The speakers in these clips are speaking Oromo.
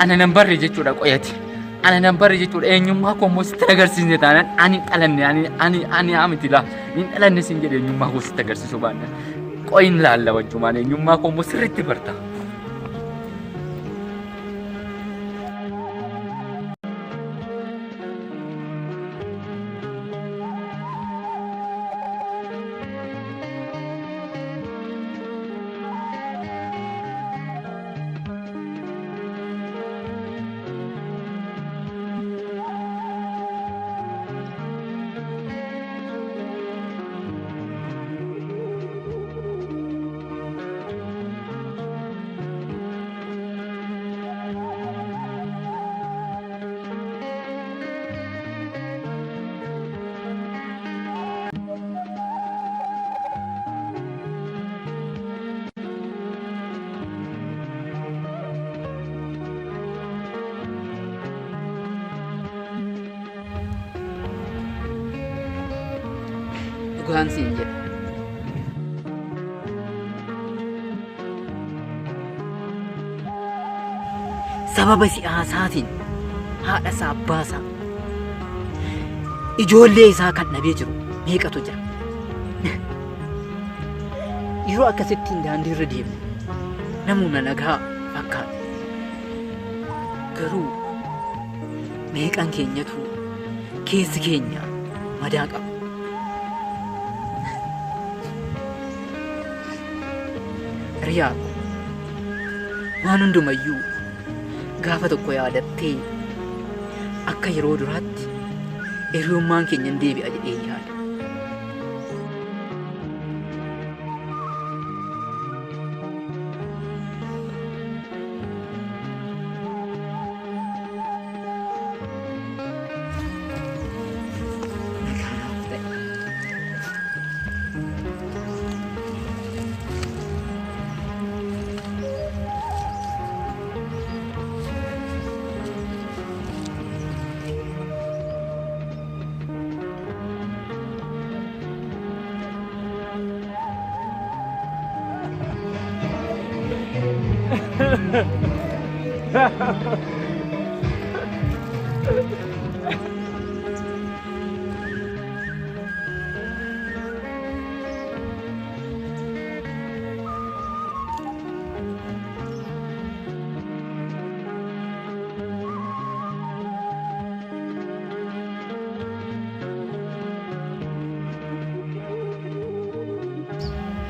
Ana nambarri jechuudha qoyati. Ana nambarri jechuudha eenyummaa koo immoo sitti agarsiisne taanaan ani dhalanne ani amiti laa. Inni dhalanne sin jedhe eenyummaa koo sitti agarsiisuu baannaan. Qoyin laalla wajjumaan eenyummaa koo immoo sirriitti barta. Dhugaan siin jedhe. Sababa siyaasaatiin haadha isaa abbaa isaa ijoollee isaa kan dhabee jiru meeqatu jira. Yeroo akkasittiin daandii irra deemu namuma nagaa fakkaata. Garuu meeqan keenyatu keessi keenya madaa qaba. Riyaa waan hundumayyuu gaafa tokko yaadattee akka yeroo duraatti hiriyummaan keenya hin deebi'a jedhee yaada.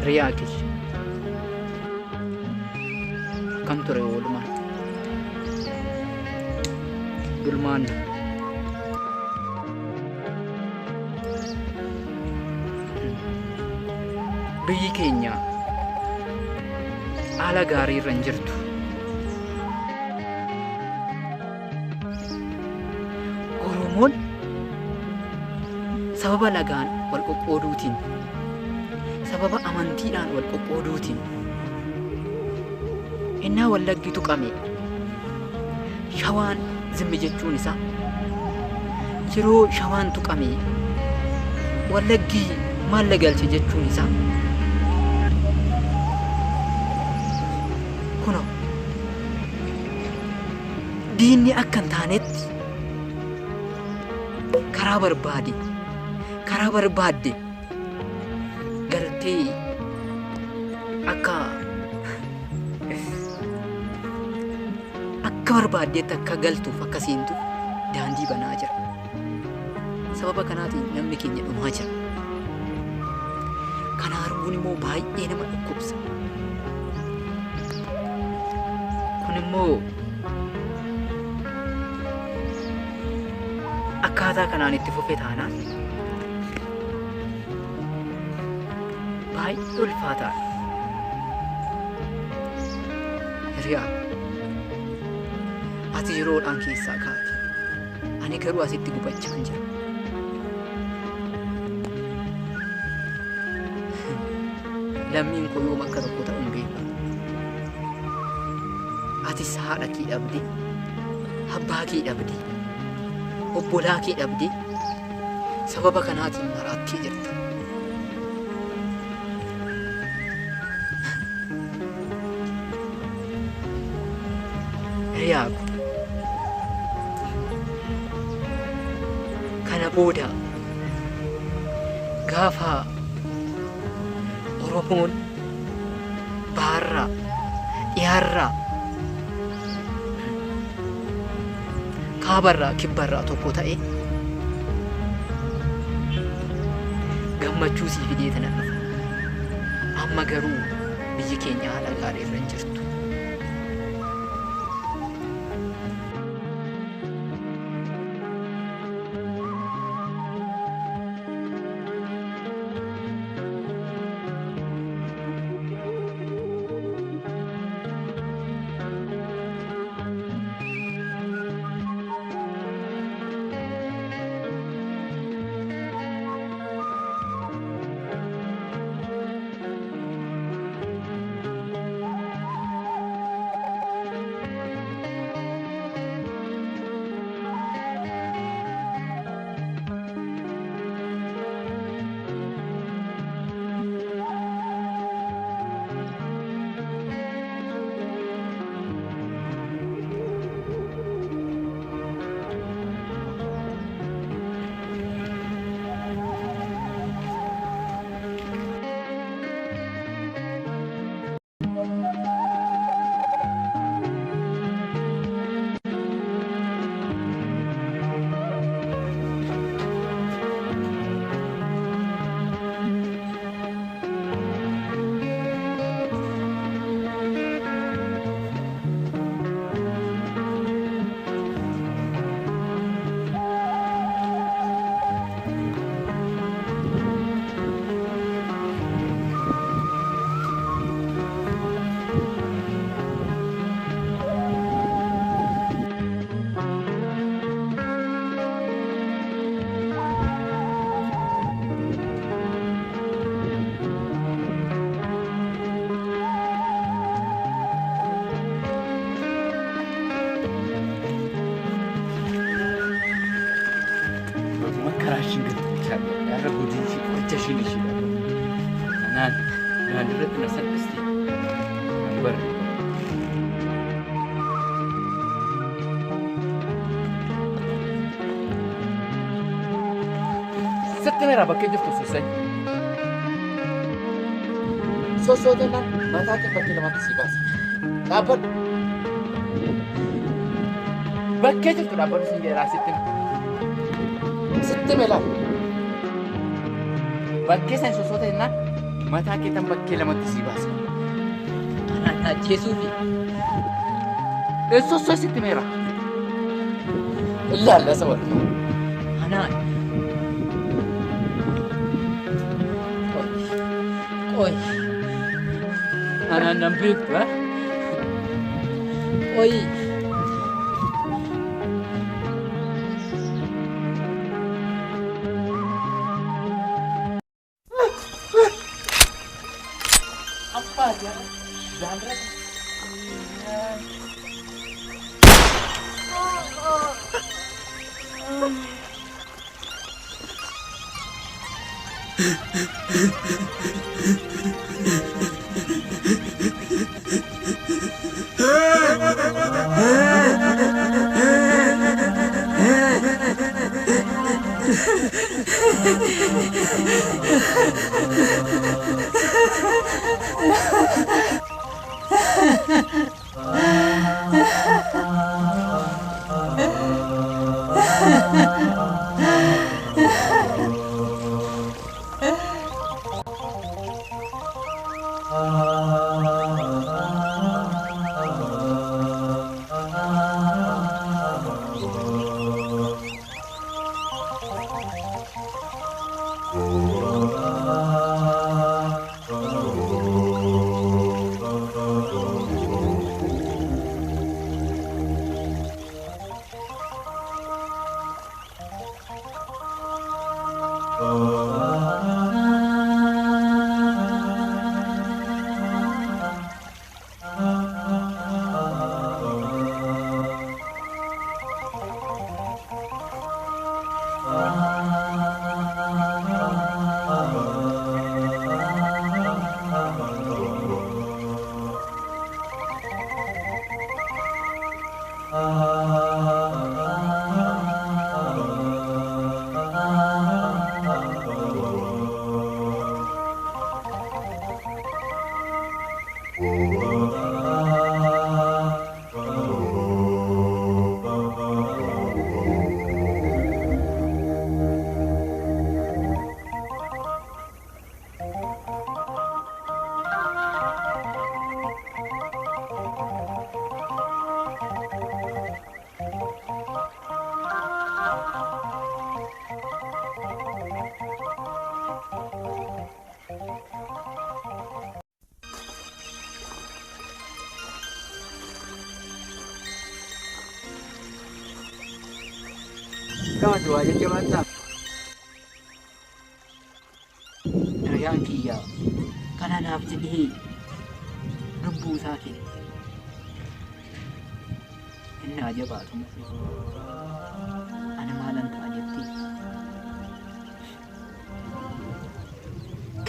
Riyaakis kam ture oolumaan dulmaan biyyi keenya haala gaarii irra hin jirtu. Oromoon sababa lagaan wal qoqqooduutiin sababa amantiidhaan wal qoqqooduutiin innaa wallaggi tuqame shawaan zimmi jechuun isaa yeroo shawaan tuqame Wallaggi maal la galche jechuun isaa kuno diinni akka hin taanetti karaa barbaadde galtee akka barbaaddeetti akka galtuuf akka seentuuf daandii banaa jira. Sababa kanaatiin namni keenya dhumaa jira. Kana arguun immoo baay'ee nama dhukkubsa. Kun immoo akkaataa kanaan itti fufe taanaan baay'ee ulfaataadha. Hiriyaa ati yeroodhaan keessaa kaate. Ani garuu asitti gubachaa jira. Lammiin koo yoom akka tokko ta'uun beeku. Atis haadha kee dhabde, abbaa kee dhabde, obbolaa kee dhabde, sababa kanaatiin maraattee jirta. Hiriyaa ko kana booda gaafa Oromoon baharraa dhiyaarraa kaabarraa kibbarraa tokko ta'e gammachuu sii fidee tana dhufa. Amma garuu biyyi keenya haala gaarii irra hin jirtu. Settimera bakkee jirtu Susee. Sossootenaan mataa kee bakkee lamatti si baasa. Dhaabbadhu. Bakkee jirtu dhaabbadhu sin jedhaa sittime. Sittime laata. Bakkee san sossootenaan mataa kee tan bakkee lamatti si baasa. Anaan ajjeesuufi. Sossoo sittimeera. Ilaalla isa wal. Anaan. Oi. Anaan nan beektu ha. Oi. Apa aja? Jangan. Gama du'aa jajjabaadhaa. Hiriyyaan kiyyaa kana naaf jedhee lubbuu isaa kenne. Inni haa jabaatu. Ana maalan ta'a jettee.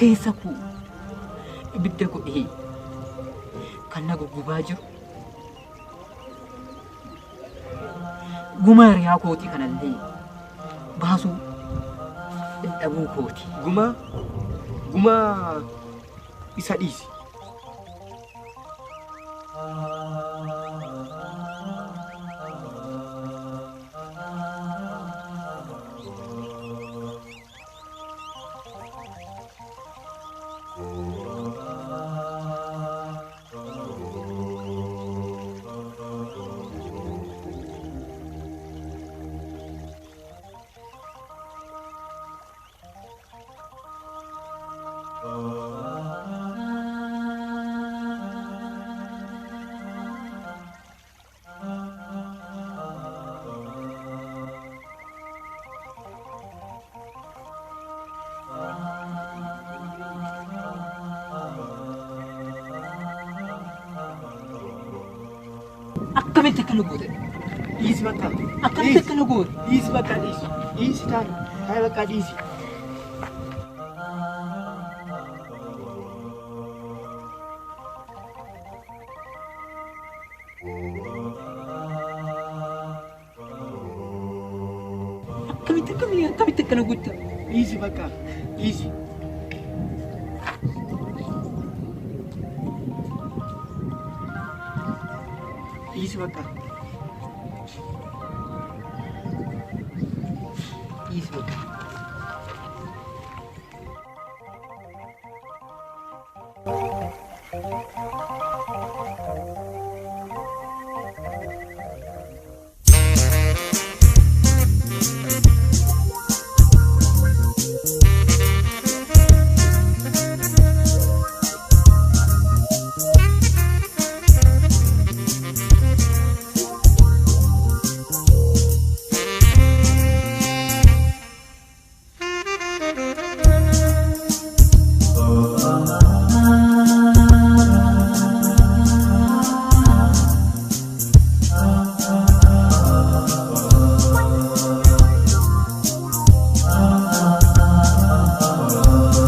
Keessa koo ibidda godhee kan na guggubaa jiru. Guma hiriyaa kootii kanallee baasuu dadhabuu kooti. Guma isa dhiisi. Akkamitti akka nu goote? Dhiisi bakka. Akkamitti akka nu goote? Dhiisi bakka dhiisi. Dhiisi taa'e. Taa'e bakka dhiisi. Akkamitti akka nu goote? Dhiisi bakka. Dhiisi. Dhiisi bakka. Dhiisi bakka.